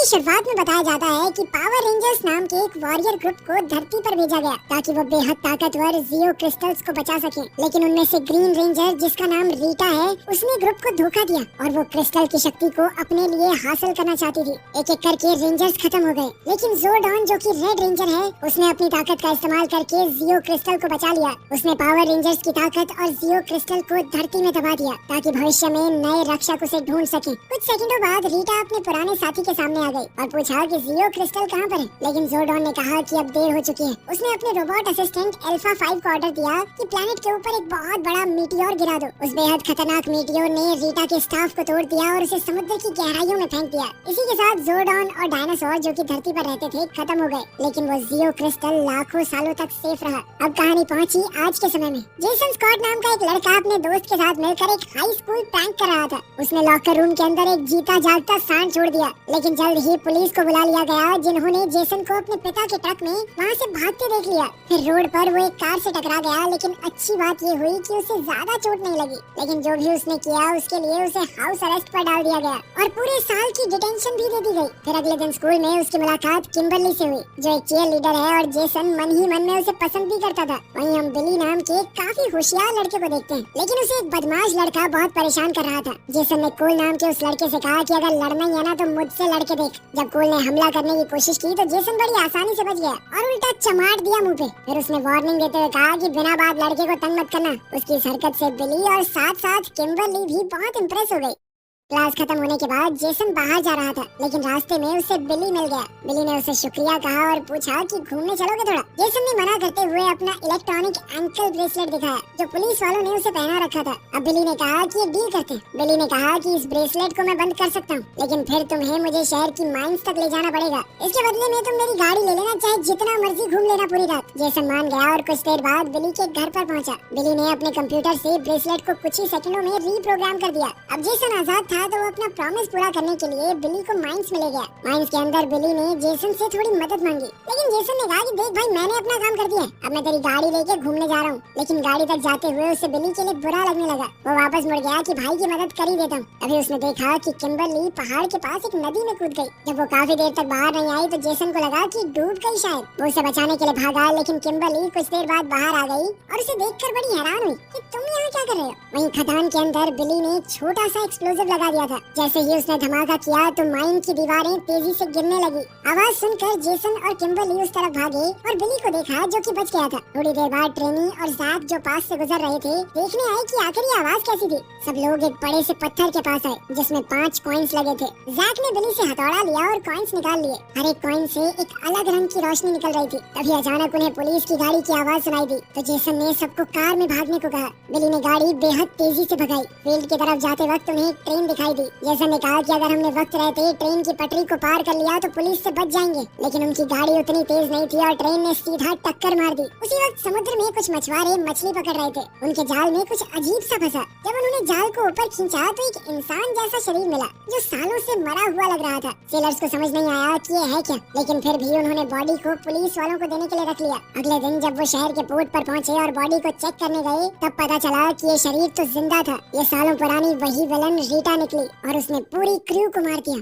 शुरुआत में बताया जाता है कि पावर रेंजर्स नाम के एक वॉरियर ग्रुप को धरती पर भेजा गया ताकि वो बेहद ताकतवर जियो क्रिस्टल्स को बचा सके। लेकिन उनमें से ग्रीन रेंजर, जिसका नाम रीटा है, उसने ग्रुप को धोखा दिया और वो क्रिस्टल की शक्ति को अपने लिए हासिल करना चाहती थी। एक एक करके रेंजर्स खत्म हो गए, लेकिन जोरडॉन, जो कि रेड रेंजर है, उसने अपनी ताकत का इस्तेमाल करके जियो क्रिस्टल को बचा लिया। उसने पावर रेंजर्स की ताकत और जियो क्रिस्टल को धरती में दबा दिया ताकि भविष्य में नए रक्षक उसे ढूंढ सके। कुछ सेकंडों बाद रीटा अपने पुराने साथी के सामने आ गई और पूछा कि जियो क्रिस्टल कहाँ पर है। लेकिन जोरडॉन ने कहा कि अब देर हो चुकी है। उसने अपने रोबोट असिस्टेंट अल्फा 5 को ऑर्डर दिया कि प्लेनेट के ऊपर एक बहुत बड़ा मीटियोर गिरा दो। उस बेहद खतरनाक मीटियोर ने रीटा के स्टाफ को तोड़ दिया और उसे समुद्र की गहराइयों में फेंक दिया। इसी के साथ जोरडॉन और डायनासोर, जो कि धरती पर रहते थे, खत्म हो गए। लेकिन वो जियो क्रिस्टल लाखों सालों तक सेफ रहा। अब कहानी पहुंची आज के समय में। जेसन स्कॉट नाम का एक लड़का अपने दोस्त के साथ मिलकर एक हाई स्कूल प्रैंक कर रहा था। उसने लॉकर रूम के अंदर एक जीता जागता सांड छोड़ दिया, लेकिन जल्द ही पुलिस को बुला लिया गया, जिन्होंने जेसन को अपने पिता के ट्रक में वहाँ से भागते देख लिया। फिर रोड पर वो एक कार से टकरा गया, लेकिन अच्छी बात ये हुई कि उसे ज्यादा चोट नहीं लगी। लेकिन जो भी उसने किया, उसके लिए उसे हाउस अरेस्ट पर डाल दिया गया और पूरे साल की डिटेंशन भी दे दी गई। फिर अगले दिन स्कूल में उसकी मुलाकात किम्बरली से हुई, जो एक चीयर लीडर है, और जेसन मन ही मन में उसे पसंद भी करता था। वहीं हम बिली नाम के एक काफी होशियार लड़के को देखते हैं, लेकिन उसे एक बदमाश लड़का बहुत परेशान कर रहा था। जेसन ने कोल नाम के उस लड़के से कहा कि अगर लड़ना ही है ना, तो मुझसे लड़के देख। जब कोल ने हमला करने की कोशिश की तो जेसन बड़ी आसानी से बच गया और उल्टा चमाट दिया मुंह पे। फिर उसने वार्निंग देते हुए कहा कि बिना बात लड़के को तंग मत करना। उसकी इस हरकत से बिली और साथ साथ किम्बरली भी बहुत इम्प्रेस हो गई। क्लास खत्म होने के बाद जेसन बाहर जा रहा था, लेकिन रास्ते में उसे बिली मिल गया। बिली ने उसे शुक्रिया कहा और पूछा कि घूमने चलोगे थोड़ा। जेसन ने मना करते हुए अपना इलेक्ट्रॉनिक एंकल ब्रेसलेट दिखाया, जो पुलिस वालों ने उसे पहना रखा था। अब बिली ने कहा कि एक डील करते हैं। बिली ने कहा कि इस ब्रेसलेट को मैं बंद कर सकता हूँ, लेकिन फिर तुम्हें मुझे शहर की माइंस तक ले जाना पड़ेगा। इसके बदले में तुम मेरी गाड़ी ले लेना, चाहे जितना मर्जी घूम लेना पूरी रात। जेसन मान गया और कुछ देर बाद बिली के घर पर पहुँचा। बिली ने अपने कंप्यूटर से ब्रेसलेट को कुछ ही सेकंडों में रीप्रोग्राम कर दिया। अब जेसन आजाद था, तो वो अपना प्रॉमिस पूरा करने के लिए बिली को माइंस में ले गया। माइंस के अंदर बिली ने जेसन से थोड़ी मदद मांगी, लेकिन जेसन ने कहा कि देख भाई, मैंने अपना काम कर दिया, अब मैं तेरी गाड़ी लेके घूमने जा रहा हूँ। लेकिन गाड़ी तक जाते हुए उसे बिली के लिए बुरा लगने लगा। वो वापस मुड़ गया कि भाई की मदद कर ही देता हूँ। अभी उसने देखा कि किम्बरली पहाड़ के पास एक नदी में कूद गई। जब वो काफी देर तक बाहर नहीं आई, तो जेसन को लगा कि डूब गई शायद। वो उसे बचाने के लिए भागा, लेकिन किम्बरली कुछ देर बाद बाहर आ गई और उसे देखकर बड़ी हैरान हुई कि तुम यहाँ क्या कर रहे हो। वहीं खदान के अंदर बिली ने एक छोटा सा एक्सप्लोजिव लगा दिया था। जैसे ही उसने धमाका किया तो माइन की दीवारें तेजी से गिरने लगी। आवाज सुनकर जेसन और किम्बरली उस तरफ भागे और बिली को देखा, जो कि बच गया था। थोड़ी देर बाद ट्रेनी और जैक, जो पास से गुजर रहे थे, देखने आए कि आखिर ये आवाज कैसी थी। सब लोग एक बड़े से पत्थर के पास आए, जिसमें 5 कॉइन्स लगे थे। जैक ने बिली से हथौड़ा लिया और कॉइन्स निकाल लिए। हर एक कॉइन से एक अलग रंग की रोशनी निकल रही थी। तभी अचानक उन्हें पुलिस की गाड़ी की आवाज सुनाई दी, तो जेसन ने सबको कार में भागने को कहा। बिली ने गाड़ी बेहद तेजी से भगाई। फील्ड की तरफ जाते वक्त उन्हें एक ट्रेन दिखाई दी। जेसन ने कहा कि अगर हमने वक्त रहते ट्रेन की पटरी को पार कर लिया तो पुलिस से बच जाएंगे, लेकिन उनकी गाड़ी उतनी तेज नहीं थी और ट्रेन ने सीधा टक्कर मार दी। उसी वक्त समुद्र में कुछ मछुआरे मछली पकड़ रहे थे। उनके जाल में कुछ अजीब सा फंसा। जब उन्होंने जाल को ऊपर खींचा तो एक इंसान जैसा शरीर मिला, जो सालों से मरा हुआ लग रहा था। सेलर्स को समझ नहीं आया कि ये है क्या, लेकिन फिर भी उन्होंने बॉडी को पुलिस वालों को देने के लिए रख लिया। अगले दिन जब वो शहर के पोर्ट पर पहुंचे और बॉडी को चेक करने गए, तब पता चला कि ये शरीर तो जिंदा था। ये सालों पुरानी वही विलन रीटा निकली और उसने पूरी क्रू को मार दिया।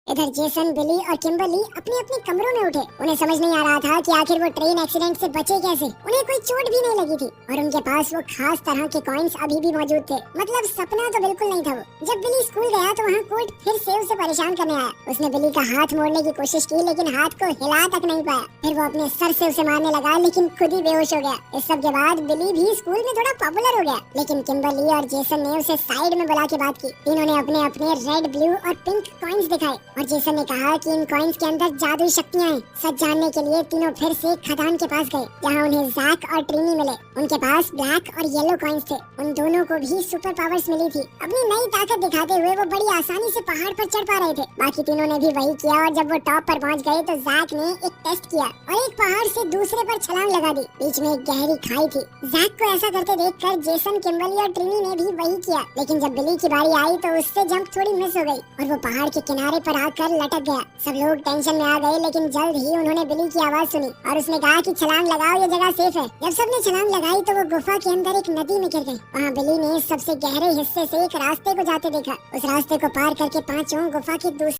इधर जेसन, बिली और किम्बरली अपने अपने कमरों में उठे। उन्हें समझ नहीं आ रहा था कि आखिर वो ट्रेन एक्सीडेंट से बचे कैसे। उन्हें कोई चोट भी नहीं लगी थी और उनके पास वो खास तरह के कॉइन्स अभी भी मौजूद थे। मतलब सपना तो बिल्कुल नहीं था वो। जब बिली स्कूल गया तो वहाँ कोर्ट फिर से उसे परेशान करने आया। उसने बिली का हाथ मोड़ने की कोशिश की, लेकिन हाथ को हिला तक नहीं पाया। फिर वो अपने सर से उसे मारने लगा, लेकिन खुद ही बेहोश हो गया। इस सब के बाद बिली भी स्कूल में थोड़ा पॉपुलर हो गया, लेकिन किम्बरली और जेसन ने उसे साइड में बुला के बात की। तीनों ने अपने अपने रेड, ब्लू और पिंक कॉइन्स दिखाए और जेसन ने कहा कि इन कॉइन्स के अंदर जादुई शक्तियाँ हैं। सच जानने के लिए तीनों फिर से खदान के पास गए, जहाँ उन्हें जैक और ट्रिनी मिले। उनके पास ब्लैक और येलो कॉइन्स थे। उन दोनों को भी सुपर पावर्स मिली थी। अपनी नई ताकत दिखाते हुए वो बड़ी आसानी से पहाड़ पर चढ़ पा रहे थे। बाकी तीनों ने भी वही किया और जब वो टॉप पर पहुँच गए तो जैक ने एक टेस्ट किया और एक पहाड़ से दूसरे पर छलांग लगा दी। बीच में एक गहरी खाई थी। जैक को ऐसा करते देखकर जेसन, किम्बरली और ट्रिनी ने भी वही किया, लेकिन जब बिली की बारी आई तो उससे जंप थोड़ी मिस हो गई और वो पहाड़ के किनारे पर आकर लटक गया। सब लोग टेंशन में आ गए, लेकिन जल्द ही उन्होंने बिली की आवाज सुनी और उसने कहा कि छलांग लगाओ, ये जगह सेफ है। जब सबने छलांग लगाई तो वो गुफा के अंदर एक नदी में गिर गए। वहाँ बिली ने सबसे गहरे हिस्से से एक रास्ते को जाते देखा। उस रास्ते को पार करके पांचों गुफा के दूसरे